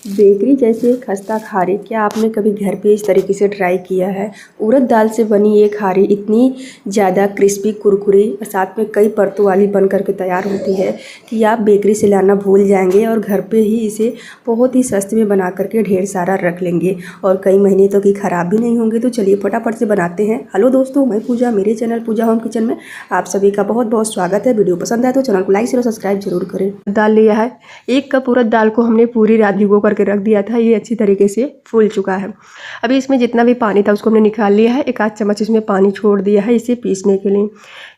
Bakery जैसे खस्ता खारी क्या आपने कभी घर पे इस तरीके से ट्राई किया है? उड़द दाल से बनी ये खारी इतनी ज़्यादा क्रिस्पी कुरकुरी और साथ में कई परतों वाली बन करके तैयार होती है कि आप बेकरी से लाना भूल जाएंगे और घर पे ही इसे बहुत ही सस्ते में बना करके ढेर सारा रख लेंगे और कई महीने तक की ख़राब भी नहीं होंगे। तो चलिए फटाफट से बनाते हैं। हेलो दोस्तों, मैं पूजा, मेरे चैनल पूजा होम किचन में आप सभी का बहुत बहुत स्वागत है। वीडियो पसंद आए तो चैनल को लाइक शेयर और सब्सक्राइब जरूर करें। दाल लिया है, 1 कप उड़द दाल को हमने पूरी रात भिगो करके रख दिया था। ये अच्छी तरीके से फूल चुका है। अभी इसमें जितना भी पानी था उसको हमने निकाल लिया है। 1 आध चम्मच इसमें पानी छोड़ दिया है इसे पीसने के लिए।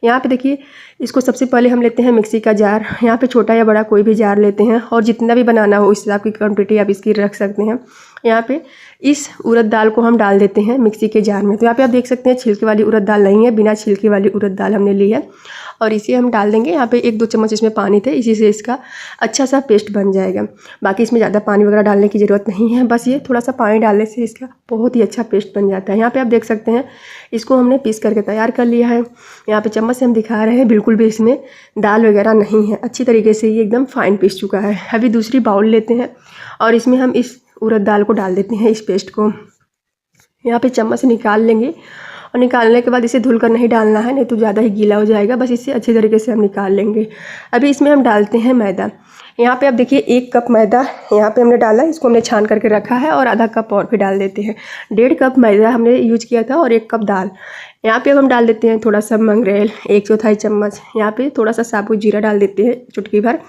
यहाँ पे देखिए, इसको सबसे पहले हम लेते हैं मिक्सी का जार। यहाँ पे छोटा या बड़ा कोई भी जार लेते हैं और जितना भी बनाना हो इस हिसाब की क्वांटिटी आप इसकी रख सकते हैं। यहाँ पे इस उड़द दाल को हम डाल देते हैं मिक्सी के जार में। तो यहाँ पे आप देख सकते हैं छिलके वाली उड़द दाल नहीं है, बिना छिलके वाली उड़द दाल हमने ली है और इसे हम डाल देंगे। यहाँ पे 1-2 चम्मच इसमें पानी थे, इसी से इसका अच्छा सा पेस्ट बन जाएगा। बाकी इसमें ज़्यादा पानी वगैरह डालने की ज़रूरत नहीं है, बस ये थोड़ा सा पानी डालने से इसका बहुत ही अच्छा पेस्ट बन जाता है। यहाँ पे आप देख सकते हैं इसको हमने पीस करके तैयार कर लिया है। यहाँ पे चम्मच से हम दिखा रहे हैं, बिल्कुल भी इसमें दाल वगैरह नहीं है, अच्छी तरीके से ये एकदम फाइन पीस चुका है। अभी दूसरी बाउल लेते हैं और इसमें हम इस उड़द दाल को डाल देते हैं, इस पेस्ट को यहाँ पे चम्मच से निकाल लेंगे और निकालने के बाद इसे धुल कर नहीं डालना है, नहीं तो ज़्यादा ही गीला हो जाएगा। बस इसे अच्छे तरीके से हम निकाल लेंगे। अभी इसमें हम डालते हैं मैदा। यहाँ पे आप देखिए 1 कप मैदा यहाँ पे हमने डाला, इसको हमने छान करके रखा है और आधा कप और भी डाल देते हैं। 1.5 कप मैदा हमने यूज किया था और 1 कप दाल। यहाँ पे अब हम डाल देते हैं थोड़ा सा मंगरेल, 1/4 चम्मच। यहाँ पे थोड़ा सा साबुत जीरा डाल देते हैं, चुटकी भर।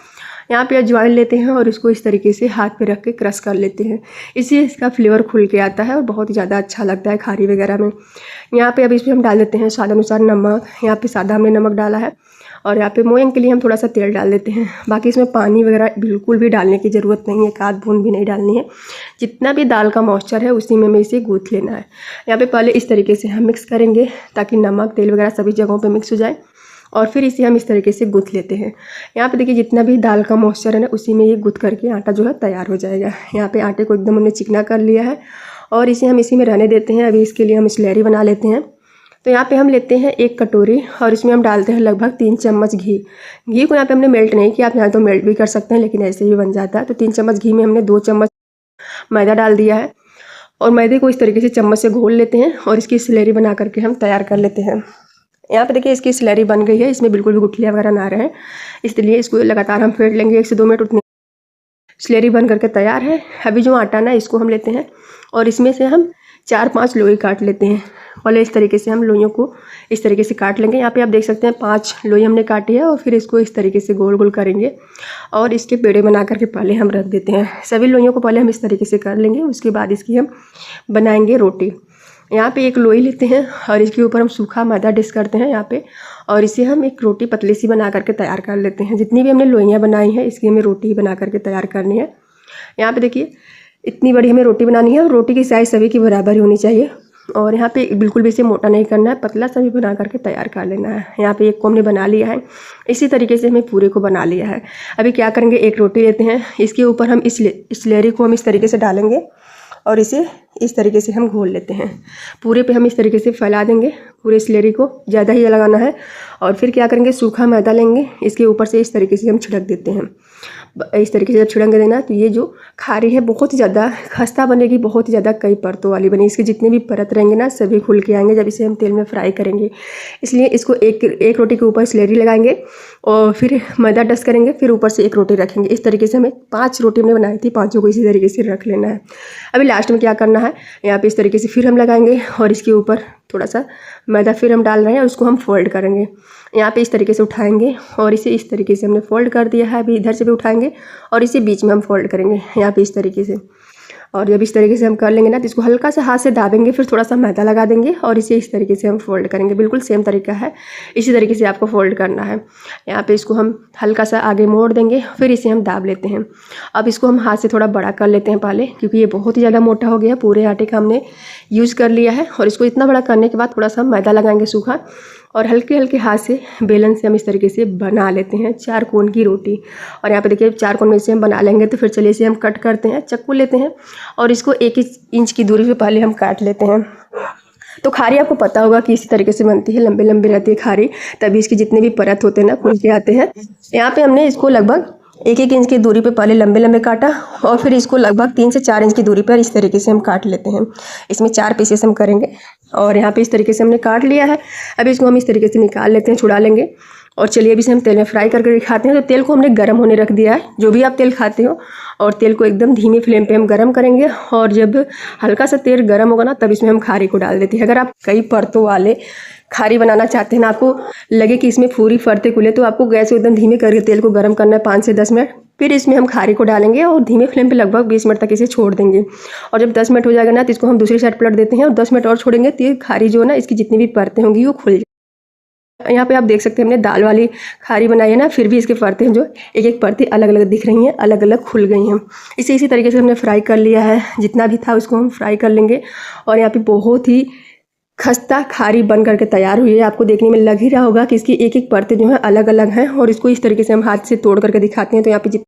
यहाँ पे अजवाइन लेते हैं और इसको इस तरीके से हाथ पे रख के क्रश कर लेते हैं। इससे इसका फ्लेवर खुल के आता है और बहुत ही ज़्यादा अच्छा लगता है खारी वगैरह में। यहाँ पे अब इसमें हम डाल देते हैं स्वाद अनुसार नमक। यहाँ पे सादा हमने नमक डाला है और यहाँ पे मोयंग के लिए हम थोड़ा सा तेल डाल देते हैं। बाकी इसमें पानी वगैरह बिल्कुल भी डालने की ज़रूरत नहीं है, 1 आध बूंद भी नहीं डालनी है। जितना भी दाल का मॉइस्चर है उसी में हमें इसे गूँथ लेना है। यहाँ पे पहले इस तरीके से हम मिक्स करेंगे ताकि नमक तेल वगैरह सभी जगहों पे मिक्स हो जाए और फिर इसे हम इस तरीके से गूँथ लेते हैं। यहाँ पे देखिए जितना भी दाल का मॉइस्चर है ना उसी में ये गूँथ करके आटा जो है तैयार हो जाएगा। यहाँ पे आटे को एकदम हमने चिकना कर लिया है और इसे हम इसी में रहने देते हैं। अभी इसके लिए हम स्लैरी बना लेते हैं। तो यहाँ पे हम लेते हैं 1 कटोरी और इसमें हम डालते हैं लगभग 3 चम्मच घी। घी को यहाँ पे हमने मेल्ट नहीं किया, आप यहाँ तो मेल्ट भी कर सकते हैं लेकिन ऐसे ही बन जाता है। तो 3 चम्मच घी में हमने 2 चम्मच मैदा डाल दिया है और मैदे को इस तरीके से चम्मच से घोल लेते हैं और इसकी स्लैरी बना करके हम तैयार कर लेते हैं। यहाँ पे देखिए इसकी स्लैरी बन गई है, इसमें बिल्कुल भी गुठलियाँ वगैरह ना रहें, इसलिए इसको लगातार हम फेंट लेंगे 1 से 2 मिनट। उतनी स्लैरी बन करके तैयार है। अभी जो आटा ना इसको हम लेते हैं और इसमें से हम 4-5 लोई काट लेते हैं। पहले इस तरीके से हम लोइयों को इस तरीके से काट लेंगे। यहाँ पे आप देख सकते हैं 5 लोई हमने काटी है और फिर इसको इस तरीके से गोल गोल करेंगे और इसके पेड़े बना करके पहले हम रख देते हैं। सभी लोइयों को पहले हम इस तरीके से कर लेंगे, उसके बाद इसकी हम बनाएंगे रोटी। यहाँ पे 1 लोई लेते हैं और इसके ऊपर हम सूखा मैदा डिश करते हैं यहाँ पे और इसे हम एक रोटी पतली सी बना करके तैयार कर लेते हैं। जितनी भी हमने लोइयाँ बनाई हैं इसकी हमें रोटी बना करके तैयार करनी है। यहाँ पे देखिए इतनी बड़ी हमें रोटी बनानी है और रोटी की साइज़ सभी की बराबर होनी चाहिए और यहाँ पे बिल्कुल भी इसे मोटा नहीं करना है, पतला सा भी बना करके तैयार कर लेना है। यहाँ पे 1 को हमने बना लिया है, इसी तरीके से हमें पूरे को बना लिया है। अभी क्या करेंगे, 1 रोटी लेते हैं, इसके ऊपर हम इस स्लैरी को हम इस तरीके से डालेंगे और इसे इस तरीके से हम घोल लेते हैं। पूरे पे हम इस तरीके से फैला देंगे, पूरे स्लैरी को ज़्यादा ही लगाना है। और फिर क्या करेंगे, सूखा मैदा लेंगे, इसके ऊपर से इस तरीके से हम छिड़क देते हैं। इस तरीके से जब छिड़क देना तो ये जो खारी है बहुत ही ज़्यादा खस्ता बनेगी, बहुत ही ज़्यादा कई परतों वाली बनेगी। इसके जितने भी परत रहेंगे ना सभी खुल के आएंगे जब इसे हम तेल में फ्राई करेंगे। इसलिए इसको एक रोटी के ऊपर स्लैरी लगाएंगे और फिर मैदा डस्ट करेंगे, फिर ऊपर से 1 रोटी रखेंगे। इस तरीके से हमें 5 रोटी हमने बनाई थी, 5 को इसी तरीके से रख लेना है। अभी लास्ट में क्या करना है, यहाँ पे इस तरीके से फिर हम लगाएंगे और इसके ऊपर थोड़ा सा मैदा फिर हम डाल रहे हैं, उसको हम फोल्ड करेंगे। यहाँ पे इस तरीके से उठाएंगे और इसे इस तरीके से हमने फोल्ड कर दिया है। अभी इधर से भी उठाएंगे और इसे बीच में हम फोल्ड करेंगे यहाँ पे इस तरीके से। और जब इस तरीके से हम कर लेंगे ना तो इसको हल्का सा हाथ से दाबेंगे, फिर थोड़ा सा मैदा लगा देंगे और इसे इस तरीके से हम फोल्ड करेंगे। बिल्कुल सेम तरीका है, इसी तरीके से आपको फोल्ड करना है। यहाँ पे इसको हम हल्का सा आगे मोड़ देंगे, फिर इसे हम दाब लेते हैं। अब इसको हम हाथ से थोड़ा बड़ा कर लेते हैं पहले, क्योंकि ये बहुत ही ज़्यादा मोटा हो गया। पूरे आटे का हमने यूज़ कर लिया है और इसको इतना बड़ा करने के बाद थोड़ा सा मैदा लगाएंगे सूखा और हल्के हल्के हाथ से बेलन से हम इस तरीके से बना लेते हैं 4 कोन की रोटी। और यहाँ पे देखिए 4 कोन में से हम बना लेंगे। तो फिर चलिए इसे हम कट करते हैं, चाकू लेते हैं और इसको 1 इंच की दूरी पे पहले हम काट लेते हैं। तो खारी आपको पता होगा कि इसी तरीके से बनती है, लंबे लंबे रहती है खारी, तभी इसके जितने भी परत होते हैं ना खुल के आते हैं। यहाँ पे हमने इसको लगभग 1-1 इंच की दूरी पे पहले लंबे लंबे काटा और फिर इसको लगभग 3 से 4 इंच की दूरी पर इस तरीके से हम काट लेते हैं। इसमें 4 पीसेस हम करेंगे और यहाँ पे इस तरीके से हमने काट लिया है। अब इसको हम इस तरीके से निकाल लेते हैं, छुड़ा लेंगे और चलिए अभी इसे हम तेल में फ्राई करके दिखाते हैं। तो तेल को हमने गर्म होने रख दिया है, जो भी आप तेल खाते हो, और तेल को एकदम धीमी फ्लेम पे हम गर्म करेंगे और जब हल्का सा तेल गर्म होगा ना तब इसमें हम खारी को डाल देते हैं। अगर आप कई परतों वाले खारी बनाना चाहते हैं ना, आपको लगे कि इसमें पूरी परतें खुले, तो आपको गैस को एकदम धीमे करके तेल को गर्म करना है 5 से 10 मिनट। फिर इसमें हम खारी को डालेंगे और धीमे फ्लेम पे लगभग 20 मिनट तक इसे छोड़ देंगे और जब 10 मिनट हो जाएगा ना तो इसको हम दूसरी साइड पलट देते हैं और 10 मिनट और छोड़ेंगे तो ये खारी जो है ना, इसकी जितनी भी परतें होंगी वो खुल जाएगी। यहाँ पे आप देख सकते हैं हमने दाल वाली खारी बनाई है ना, फिर भी इसके परतें जो एक एक परतें अलग अलग दिख रही हैं, अलग अलग खुल गई हैं। इसी तरीके से हमने फ्राई कर लिया है, जितना भी था उसको हम फ्राई कर लेंगे। और यहाँ पे बहुत ही खस्ता खारी बन करके तैयार हुई है। आपको देखने में लग ही रहा होगा कि इसकी एक एक परतें जो है अलग अलग हैं और इसको इस तरीके से हम हाथ से तोड़ करके दिखाते हैं। तो यहाँ पे